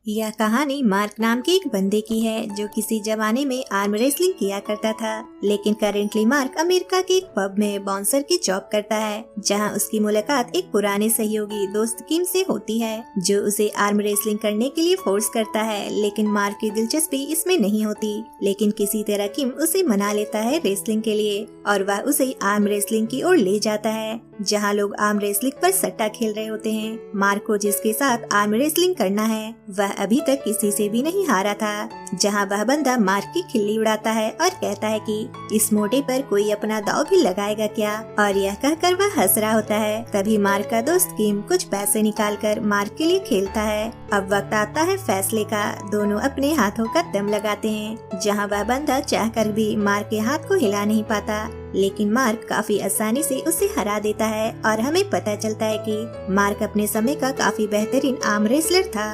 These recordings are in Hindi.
यह कहानी मार्क नाम के एक बंदे की है जो किसी जमाने में आर्म रेसलिंग किया करता था, लेकिन करेंटली मार्क अमेरिका के एक पब में बाउंसर की जॉब करता है, जहां उसकी मुलाकात एक पुराने सहयोगी दोस्त किम से होती है, जो उसे आर्म रेसलिंग करने के लिए फोर्स करता है। लेकिन मार्क की दिलचस्पी इसमें नहीं होती, लेकिन किसी तरह किम उसे मना लेता है रेसलिंग के लिए और वह उसे आर्म रेसलिंग की ओर ले जाता है, जहां लोग आर्म रेसलिंग पर सट्टा खेल रहे होते हैं। मार्क को जिसके साथ आर्म रेसलिंग करना है वह अभी तक किसी से भी नहीं हारा था, जहां वह बंदा मार्क की खिल्ली उड़ाता है और कहता है कि इस मोटे पर कोई अपना दांव भी लगाएगा क्या, और यह कहकर वह हंस रहा होता है। तभी मार्क का दोस्त किम कुछ पैसे निकालकर मार्क के लिए खेलता है। अब वक्त आता है फैसले का। दोनों अपने हाथों का दम लगाते हैं, जहां वह बंदा चाहकर भी मार्क के हाथ को हिला नहीं पाता, लेकिन मार्क काफी आसानी से उसे हरा देता है और हमें पता चलता है कि मार्क अपने समय का काफी बेहतरीन आर्म रेसलर था।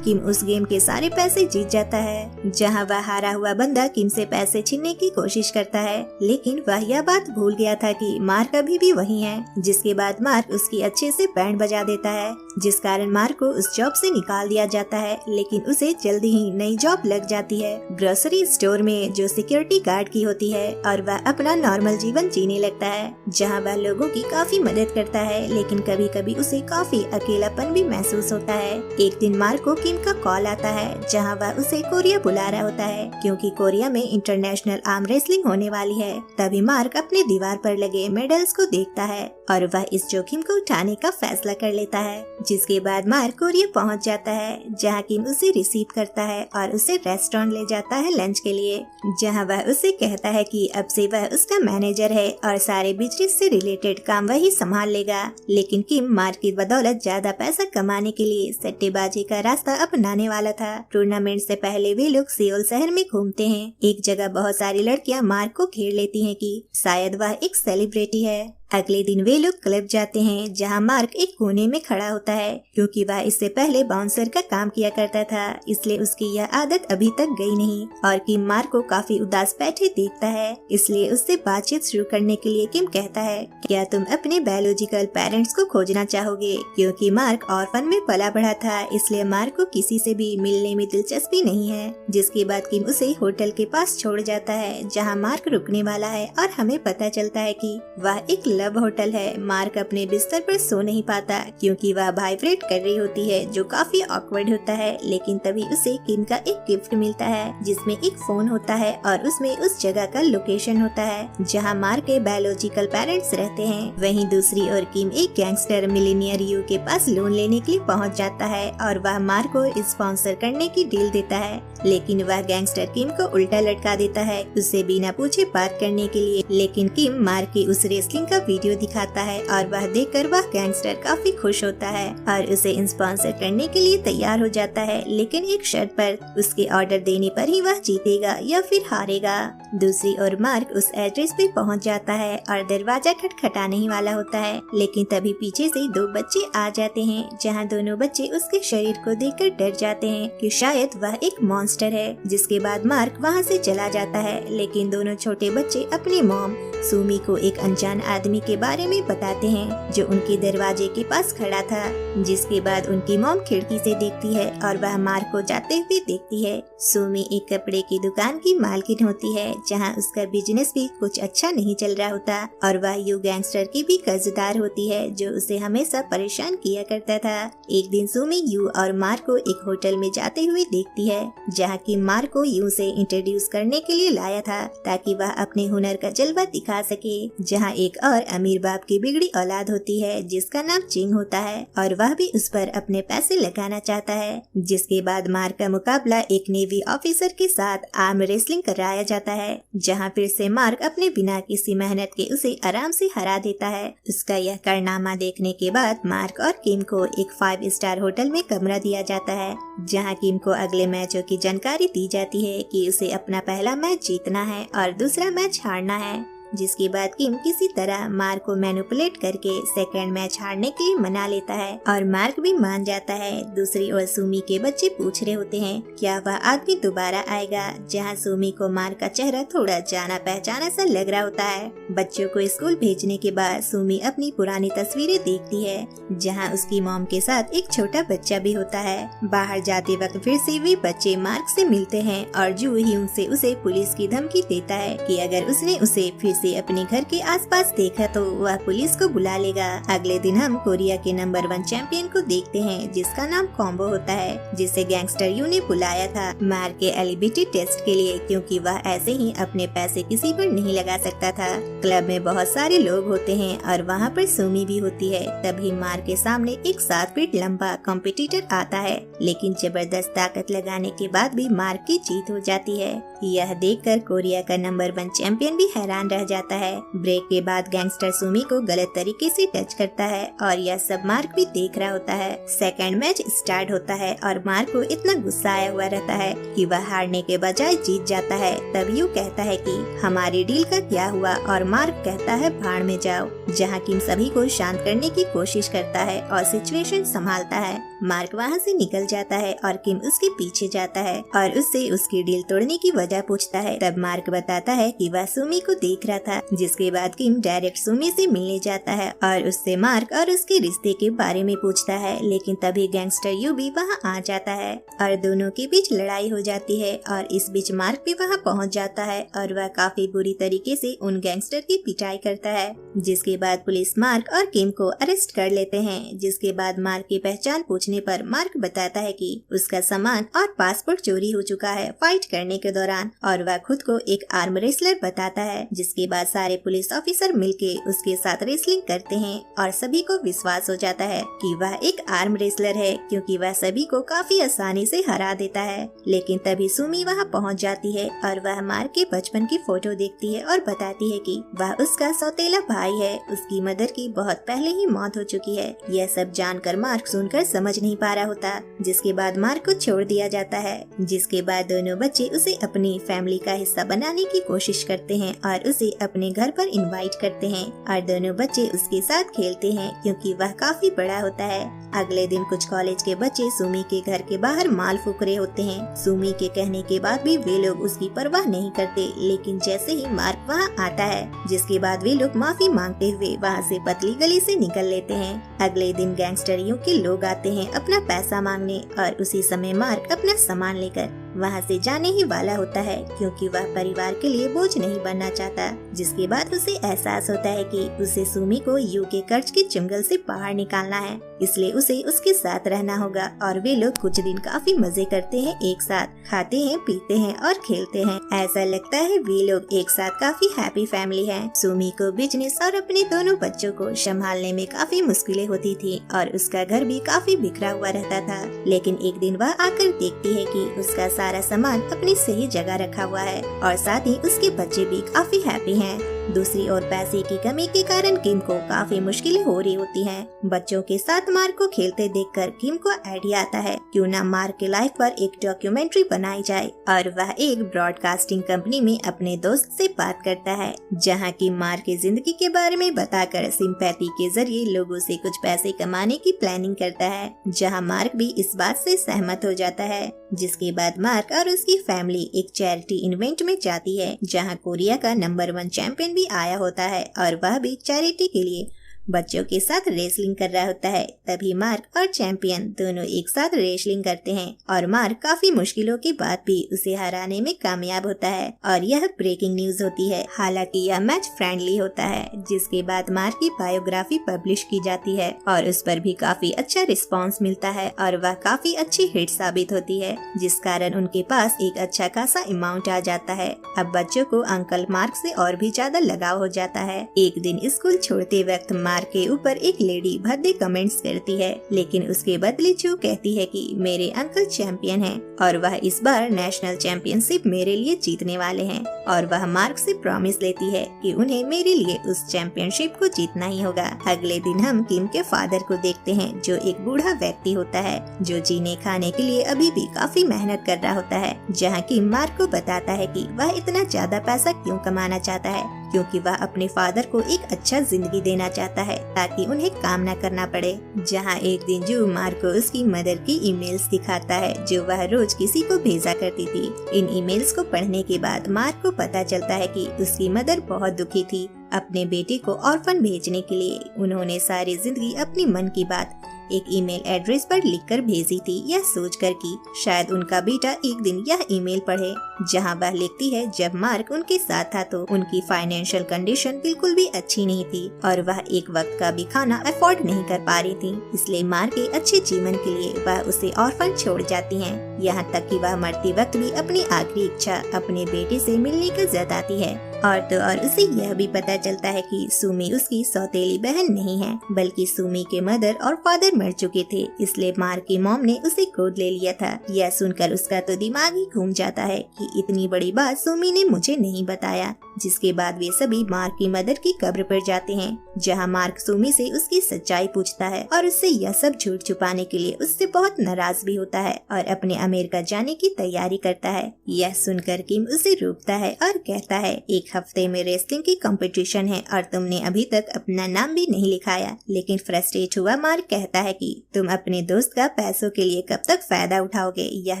किम उस गेम के सारे पैसे जीत जाता है, जहां वह हारा हुआ बंदा किम से पैसे छीनने की कोशिश करता है, लेकिन वह यह बात भूल गया था कि मार्क अभी भी वही है। जिसके बाद मार्क उसकी अच्छे से बैंड बजा देता है, जिस कारण मार्क को उस जॉब से निकाल दिया जाता है, लेकिन उसे जल्दी ही नई जॉब लग जाती है ग्रोसरी स्टोर में, जो सिक्योरिटी गार्ड की होती है, और वह अपना नॉर्मल जीवन जीने लगता है, जहाँ वह लोगों की काफी मदद करता है, लेकिन कभी कभी उसे काफी अकेलापन भी महसूस होता है। एक दिन मार्क को किम का कॉल आता है, जहां वह उसे कोरिया बुला रहा होता है, क्योंकि कोरिया में इंटरनेशनल आर्म रेसलिंग होने वाली है। तभी मार्क अपने दीवार पर लगे मेडल्स को देखता है और वह इस जोखिम को उठाने का फैसला कर लेता है। जिसके बाद मार्क कोरिया पहुंच जाता है, जहां किम उसे रिसीव करता है और उसे रेस्टोरेंट ले जाता है लंच के लिए, जहां वह उसे कहता है कि अब से वह उसका मैनेजर है और सारे बिजनेस से रिलेटेड काम वही संभाल लेगा। लेकिन किम मार्क की बदौलत ज्यादा पैसा कमाने के लिए सट्टेबाजी का रास्ता अपनाने वाला था। टूर्नामेंट से पहले वे लोग सियोल शहर में घूमते हैं। एक जगह बहुत सारी लड़कियां मार्क को घेर लेती हैं कि शायद वह एक सेलिब्रिटी है। अगले दिन वे लोग क्लब जाते हैं, जहां मार्क एक कोने में खड़ा होता है, क्योंकि वह इससे पहले बाउंसर का काम किया करता था, इसलिए उसकी यह आदत अभी तक गई नहीं। और किम मार्क को काफी उदास बैठे देखता है, इसलिए उससे बातचीत शुरू करने के लिए किम कहता है, क्या तुम अपने बायोलॉजिकल पेरेंट्स को खोजना चाहोगे? क्योंकि मार्क ऑर्फन में पला बढ़ा था, इसलिए मार्क को किसी से भी मिलने में दिलचस्पी नहीं है। जिसके बाद किम उसे होटल के पास छोड़ जाता है, जहाँ मार्क रुकने वाला है, और हमें पता चलता है कि वह एक लव होटल है। मार्क अपने बिस्तर पर सो नहीं पाता, क्योंकि वह वाइब्रेट कर रही होती है, जो काफी ऑकवर्ड होता है। लेकिन तभी उसे किम का एक गिफ्ट मिलता है, जिसमें एक फोन होता है और उसमें उस जगह का लोकेशन होता है, जहां मार्क के बायोलॉजिकल पेरेंट्स रहते हैं। वहीं दूसरी ओर किम एक गैंगस्टर मिलीनियर यू के पास लोन लेने के लिए पहुंच जाता है और वह मार्क को स्पॉन्सर करने की डील देता है, लेकिन वह गैंगस्टर किम को उल्टा लटका देता है उसे बिना पूछे बात करने के लिए। लेकिन किम मार्क की उस रेसलिंग का वीडियो दिखाता है और वह देखकर वह गैंगस्टर काफी खुश होता है और उसे स्पॉन्सर करने के लिए तैयार हो जाता है, लेकिन एक शर्त पर, उसके ऑर्डर देने पर ही वह जीतेगा या फिर हारेगा। दूसरी ओर मार्क उस एड्रेस पे पहुंच जाता है और दरवाजा खटखटाने ही वाला होता है, लेकिन तभी पीछे से दो बच्चे आ जाते हैं, जहां दोनों बच्चे उसके शरीर को देखकर डर जाते हैं कि शायद वह एक मॉन्स्टर है। जिसके बाद मार्क वहां से चला जाता है, लेकिन दोनों छोटे बच्चे अपनी मॉम सुमी को एक अनजान आदमी के बारे में बताते हैं, जो उनके दरवाजे के पास खड़ा था। जिसके बाद उनकी मॉम खिड़की से देखती है और वह मार्क को जाते हुए देखती है। सुमी एक कपड़े की दुकान की मालकिन होती है, जहां उसका बिजनेस भी कुछ अच्छा नहीं चल रहा होता, और वह यू गैंगस्टर की भी कर्जदार होती है, जो उसे हमेशा परेशान किया करता था। एक दिन सुमी यू और मार्क को एक होटल में जाते हुए देखती है, जहाँ की मार्क को यू से इंट्रोड्यूस करने के लिए लाया था, ताकि वह अपने हुनर का जलवा दिखा सके। जहाँ एक और अमीर बाप की बिगड़ी औलाद होती है, जिसका नाम चिंग होता है, और वह भी उस पर अपने पैसे लगाना चाहता है। जिसके बाद मार्क का मुकाबला एक नेवी ऑफिसर के साथ आर्म रेसलिंग कराया जाता है, जहाँ फिर से मार्क अपने बिना किसी मेहनत के उसे आराम से हरा देता है। उसका यह कारनामा देखने के बाद मार्क और किम को एक 5 स्टार होटल में कमरा दिया जाता है, जहाँ किम को अगले मैचों की जानकारी दी जाती है कि उसे अपना पहला मैच जीतना है और दूसरा मैच हारना है। जिसके बाद किम किसी तरह मार्क को मैनिपुलेट करके सेकंड मैच हारने के लिए मना लेता है और मार्क भी मान जाता है। दूसरी ओर सुमी के बच्चे पूछ रहे होते हैं क्या वह आदमी दोबारा आएगा, जहाँ सुमी को मार्क का चेहरा थोड़ा जाना पहचाना सा लग रहा होता है। बच्चों को स्कूल भेजने के बाद सुमी अपनी पुरानी तस्वीरें देखती है, जहाँ उसकी मॉम के साथ एक छोटा बच्चा भी होता है। बाहर जाते वक्त फिर से वे बच्चे मार्क से मिलते हैं और जू ही उनसे उसे पुलिस की धमकी देता है कि अगर उसने उसे फिर से अपने घर के आसपास देखा तो वह पुलिस को बुला लेगा। अगले दिन हम कोरिया के नंबर 1 चैंपियन को देखते हैं, जिसका नाम कॉम्बो होता है, जिसे गैंगस्टर यू ने बुलाया था मार्क के एलिबिलिटी टेस्ट के लिए, क्योंकि वह ऐसे ही अपने पैसे किसी पर नहीं लगा सकता था। क्लब में बहुत सारे लोग होते हैं और वहाँ पर सुमी भी होती है। तभी मार्क के सामने एक 7 फीट लंबा कॉम्पिटिटर आता है, लेकिन जबरदस्त ताकत लगाने के बाद भी मार्क की जीत हो जाती है। यह देखकर कोरिया का नंबर 1 चैंपियन भी हैरान रह जाता है। ब्रेक के बाद गैंगस्टर सुमी को गलत तरीके से टच करता है और यह सब मार्क भी देख रहा होता है। सेकंड मैच स्टार्ट होता है और मार्क को इतना गुस्सा आया हुआ रहता है कि वह हारने के बजाय जीत जाता है। तब यू कहता है कि हमारी डील का क्या हुआ और मार्क कहता है भाड़ में जाओ, जहाँ किम सभी को शांत करने की कोशिश करता है और सिचुएशन संभालता है। मार्क वहाँ से निकल जाता है और किम उसके पीछे जाता है और उससे उसकी डील तोड़ने की वजह पूछता है। तब मार्क बताता है कि वह सुमी को देख रहा था, जिसके बाद किम डायरेक्ट सुमी से मिलने जाता है और उससे मार्क और उसके रिश्ते के बारे में पूछता है। लेकिन तभी गैंगस्टर यू भी वहाँ आ जाता है और दोनों के बीच लड़ाई हो जाती है और इस बीच मार्क भी वहाँ पहुँच जाता है और वह काफी बुरी तरीके से उन गैंगस्टर की पिटाई करता है। जिसके बाद पुलिस मार्क और किम को अरेस्ट कर लेते हैं। जिसके बाद मार्क की पहचान पूछने पर मार्क बताता है कि उसका सामान और पासपोर्ट चोरी हो चुका है फाइट करने के दौरान, और वह खुद को एक आर्म रेसलर बताता है। जिसके बाद सारे पुलिस ऑफिसर मिलके उसके साथ रेसलिंग करते हैं और सभी को विश्वास हो जाता है कि वह एक आर्म रेसलर है, क्योंकि वह सभी को काफी आसानी से हरा देता है। लेकिन तभी सुमी वहाँ पहुँच जाती है और वह मार्क के बचपन की फोटो देखती है और बताती है कि वह उसका सौतेला भाई है। उसकी मदर की बहुत पहले ही मौत हो चुकी है। यह सब जानकर मार्क सुनकर समझ नहीं पा रहा होता। जिसके बाद मार्क को छोड़ दिया जाता है। जिसके बाद दोनों बच्चे उसे अपनी फैमिली का हिस्सा बनाने की कोशिश करते हैं और उसे अपने घर पर इनवाइट करते हैं और दोनों बच्चे उसके साथ खेलते हैं, क्योंकि वह काफी बड़ा होता है। अगले दिन कुछ कॉलेज के बच्चे सुमी के घर के बाहर माल फूक रहे होते हैं। सुमी के कहने के बाद भी वे लोग उसकी परवाह नहीं करते। लेकिन जैसे ही मार्क वहाँ आता है, जिसके बाद वे लोग माफी मांगते हुए वहाँ से पतली गली से निकल लेते हैं। अगले दिन गैंगस्टरियों के लोग आते हैं अपना पैसा मांगने और उसी समय मार्क अपना सामान लेकर वहाँ से जाने ही वाला होता है, क्योंकि वह परिवार के लिए बोझ नहीं बनना चाहता। जिसके बाद उसे एहसास होता है कि उसे सुमी को यू के कर्ज के चंगुल से बाहर निकालना है, इसलिए उसे उसके साथ रहना होगा। और वे लोग कुछ दिन काफी मजे करते हैं, एक साथ खाते हैं, पीते हैं और खेलते हैं। ऐसा लगता है वे लोग एक साथ काफी हैप्पी फैमिली है। सुमी को बिजनेस और अपने दोनों बच्चों को संभालने में काफी मुश्किलें होती थी और उसका घर भी काफी बिखरा हुआ रहता था। लेकिन एक दिन वह आकर देखती है कि उसका सारा सामान अपनी सही जगह रखा हुआ है और साथ ही उसके बच्चे भी काफी हैप्पी हैं। दूसरी ओर पैसे की कमी के कारण किम को काफी मुश्किलें हो रही होती हैं। बच्चों के साथ मार्क को खेलते देखकर किम को आइडिया आता है क्यों ना मार्क के लाइफ पर एक डॉक्यूमेंट्री बनाई जाए, और वह एक ब्रॉडकास्टिंग कंपनी में अपने दोस्त से बात करता है, जहां की मार्क की जिंदगी के बारे में बताकर सिंपैथी के जरिए लोगों से कुछ पैसे कमाने की प्लानिंग करता है, जहां मार्क भी इस बात से सहमत हो जाता है। जिसके बाद मार्क और उसकी फैमिली एक चैरिटी इवेंट में जाती है, जहां कोरिया का नंबर 1 चैंपियन भी आया होता है और वह भी चैरिटी के लिए बच्चों के साथ रेसलिंग कर रहा होता है। तभी मार्क और चैंपियन दोनों एक साथ रेसलिंग करते हैं और मार्क काफी मुश्किलों के बाद भी उसे हराने में कामयाब होता है और यह ब्रेकिंग न्यूज होती है। हालांकि यह मैच फ्रेंडली होता है। जिसके बाद मार्क की बायोग्राफी पब्लिश की जाती है और उस पर भी काफी अच्छा रिस्पांस मिलता है और वह काफी अच्छी हिट साबित होती है, जिस कारण उनके पास एक अच्छा खासा अमाउंट आ जाता है। अब बच्चों को अंकल मार्क से और भी ज्यादा लगाव हो जाता है। एक दिन स्कूल छोड़ते वक्त मार्क के ऊपर एक लेडी भद्दे कमेंट्स करती है, लेकिन उसके बदले जो कहती है कि मेरे अंकल चैंपियन हैं और वह इस बार नेशनल चैंपियनशिप मेरे लिए जीतने वाले हैं, और वह मार्क से प्रॉमिस लेती है कि उन्हें मेरे लिए उस चैंपियनशिप को जीतना ही होगा। अगले दिन हम किम के फादर को देखते हैं, जो एक बूढ़ा व्यक्ति होता है जो जीने खाने के लिए अभी भी काफी मेहनत कर रहा होता है, जहाँ किम मार्क को बताता है कि वह इतना ज्यादा पैसा क्यों कमाना चाहता है, क्योंकि वह अपने फादर को एक अच्छा जिंदगी देना चाहता है ताकि उन्हें काम न करना पड़े। जहाँ एक दिन जू मार्क को उसकी मदर की ईमेल्स दिखाता है जो वह रोज किसी को भेजा करती थी। इन ईमेल्स को पढ़ने के बाद मार्क को पता चलता है कि उसकी मदर बहुत दुखी थी। अपने बेटे को ऑर्फन भेजने के लिए उन्होंने सारी जिंदगी अपनी मन की बात एक ईमेल एड्रेस पर लिखकर भेजी थी, यह सोचकर कि शायद उनका बेटा एक दिन यह ईमेल पढ़े, जहां वह लिखती है जब मार्क उनके साथ था तो उनकी फाइनेंशियल कंडीशन बिल्कुल भी अच्छी नहीं थी और वह एक वक्त का भी खाना अफोर्ड नहीं कर पा रही थी। इसलिए मार्क के अच्छे जीवन के लिए वह उसे ऑर्फन छोड़ जाती हैं। यहाँ तक कि वह मरते वक्त भी अपनी आखिरी इच्छा अपने बेटे से मिलने का जताती है। और तो और उसे यह भी पता चलता है कि सुमी उसकी सौतेली बहन नहीं है, बल्कि सुमी के मदर और फादर मर चुके थे, इसलिए मार्क की मॉम ने उसे गोद ले लिया था। यह सुनकर उसका तो दिमाग ही घूम जाता है कि इतनी बड़ी बात सुमी ने मुझे नहीं बताया। जिसके बाद वे सभी मार्क की मदर की कब्र पर जाते हैं, जहां मार्क सुमी से उसकी सच्चाई पूछता है और उससे यह सब झूठ छुपाने के लिए उससे बहुत नाराज भी होता है और अपने अमेरिका जाने की तैयारी करता है। यह सुनकर किम उसे रोकता है और कहता है एक हफ्ते में रेसलिंग की कंपटीशन है और तुमने अभी तक अपना नाम भी नहीं लिखाया। लेकिन फ्रस्ट्रेट हुआ मार्क कहता है कि तुम अपने दोस्त का पैसों के लिए कब तक फायदा उठाओगे। यह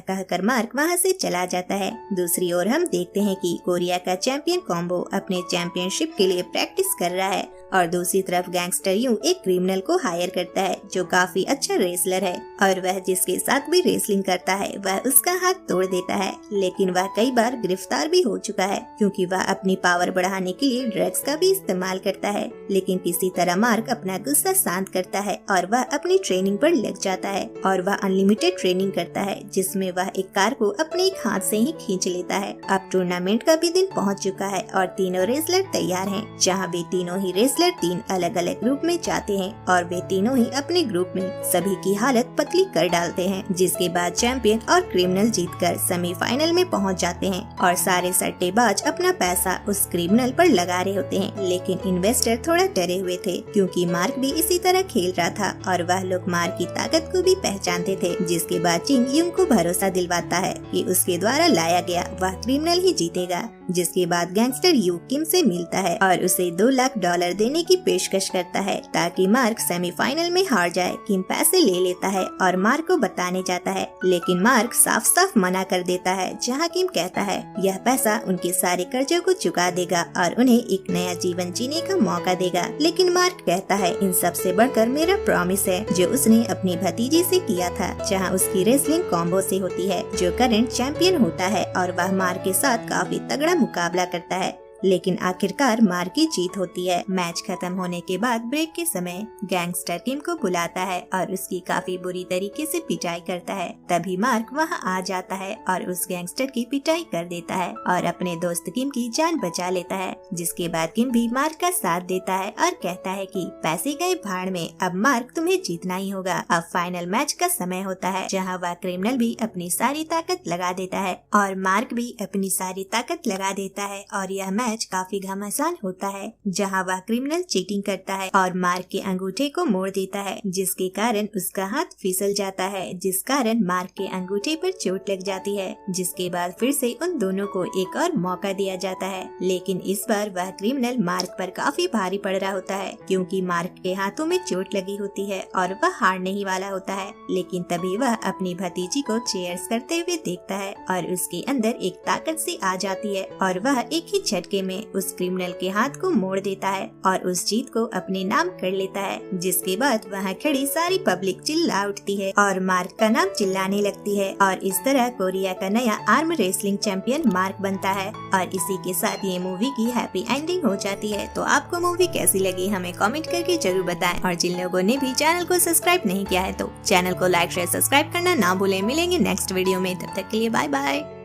कहकर मार्क वहाँ से चला जाता है। दूसरी ओर हम देखते हैं कि कोरिया का चैंपियन कॉम्बो अपने चैंपियनशिप के लिए प्रैक्टिस कर रहा है और दूसरी तरफ गैंगस्टर यू एक क्रिमिनल को हायर करता है जो काफी अच्छा रेसलर है और वह जिसके साथ भी रेसलिंग करता है वह उसका हाथ तोड़ देता है। लेकिन वह कई बार गिरफ्तार भी हो चुका है क्योंकि वह अपनी पावर बढ़ाने के लिए ड्रग्स का भी इस्तेमाल करता है। लेकिन किसी तरह मार्क अपना गुस्सा शांत करता है और वह अपनी ट्रेनिंग पर लग जाता है और वह अनलिमिटेड ट्रेनिंग करता है जिसमें वह एक कार को अपने एक हाथ से ही खींच लेता है। अब टूर्नामेंट का भी दिन पहुंच चुका है और तीनों रेसलर तैयार हैं, जहां वे तीनों ही रेसलर तीन अलग अलग ग्रुप में जाते हैं और वे तीनों ही अपने ग्रुप में सभी की हालत पतली कर डालते हैं। जिसके बाद चैंपियन और क्रिमिनल जीतकर सेमीफाइनल में पहुंच जाते हैं और सारे सट्टेबाज अपना पैसा उस क्रिमिनल पर लगा रहे होते हैं। लेकिन इन्वेस्टर थोड़ा डरे हुए थे क्योंकि मार्क भी इसी तरह खेल रहा था और वह लोग मार्क की ताकत को भी पहचानते थे। जिसके बाद चिंग युंग को भरोसा दिलवाता है कि उसके द्वारा लाया गया वह क्रिमिनल ही जीतेगा। जिसके बाद गैंगस्टर यू किम से मिलता है और उसे $2 लाख देने की पेशकश करता है ताकि मार्क सेमीफाइनल में हार जाए। किम पैसे ले लेता है और मार्क को बताने जाता है, लेकिन मार्क साफ साफ मना कर देता है, जहां किम कहता है यह पैसा उनके सारे कर्जों को चुका देगा और उन्हें एक नया जीवन जीने का मौका देगा। लेकिन मार्क कहता है इन सब से बढ़कर मेरा प्रॉमिस है जो उसने अपनी भतीजी से किया था, जहां उसकी रेसलिंग कॉम्बो से होती है जो करंट चैंपियन होता है और वह मार्क के साथ काफी तगड़ा मुकाबला करता है। लेकिन आखिरकार मार्क की जीत होती है। मैच खत्म होने के बाद ब्रेक के समय गैंगस्टर किम को बुलाता है और उसकी काफी बुरी तरीके से पिटाई करता है। तभी मार्क वहां आ जाता है और उस गैंगस्टर की पिटाई कर देता है और अपने दोस्त किम की जान बचा लेता है। जिसके बाद किम भी मार्क का साथ देता है और कहता है कि पैसे गए भाड़ में, अब मार्क तुम्हें जीतना ही होगा। अब फाइनल मैच का समय होता है जहाँ वह क्रिमिनल भी अपनी सारी ताकत लगा देता है और मार्क भी अपनी सारी ताकत लगा देता है और यह मैच काफी घमासान होता है, जहां वह क्रिमिनल चीटिंग करता है और मार्क के अंगूठे को मोड़ देता है, जिसके कारण उसका हाथ फिसल जाता है, जिस कारण मार्क के अंगूठे पर चोट लग जाती है। जिसके बाद फिर से उन दोनों को एक और मौका दिया जाता है, लेकिन इस बार वह क्रिमिनल मार्क पर काफी भारी पड़ रहा होता है क्योंकि मार्क के हाथों में चोट लगी होती है और वह हारने ही वाला होता है। लेकिन तभी वह अपनी भतीजी को चीयर्स करते हुए देखता है और उसके अंदर एक ताकत सी आ जाती है और वह एक ही झटके में उस क्रिमिनल के हाथ को मोड़ देता है और उस जीत को अपने नाम कर लेता है। जिसके बाद वहाँ खड़ी सारी पब्लिक चिल्ला उठती है और मार्क का नाम चिल्लाने लगती है और इस तरह कोरिया का नया आर्म रेसलिंग चैंपियन मार्क बनता है। और इसी के साथ ये मूवी की हैप्पी एंडिंग हो जाती है। तो आपको मूवी कैसी लगी हमें कमेंट करके जरूर बताएं और जिन लोगों ने भी चैनल को सब्सक्राइब नहीं किया है तो चैनल को लाइक शेयर सब्सक्राइब करना ना भूलें। मिलेंगे नेक्स्ट वीडियो में, तब तक के लिए बाय बाय।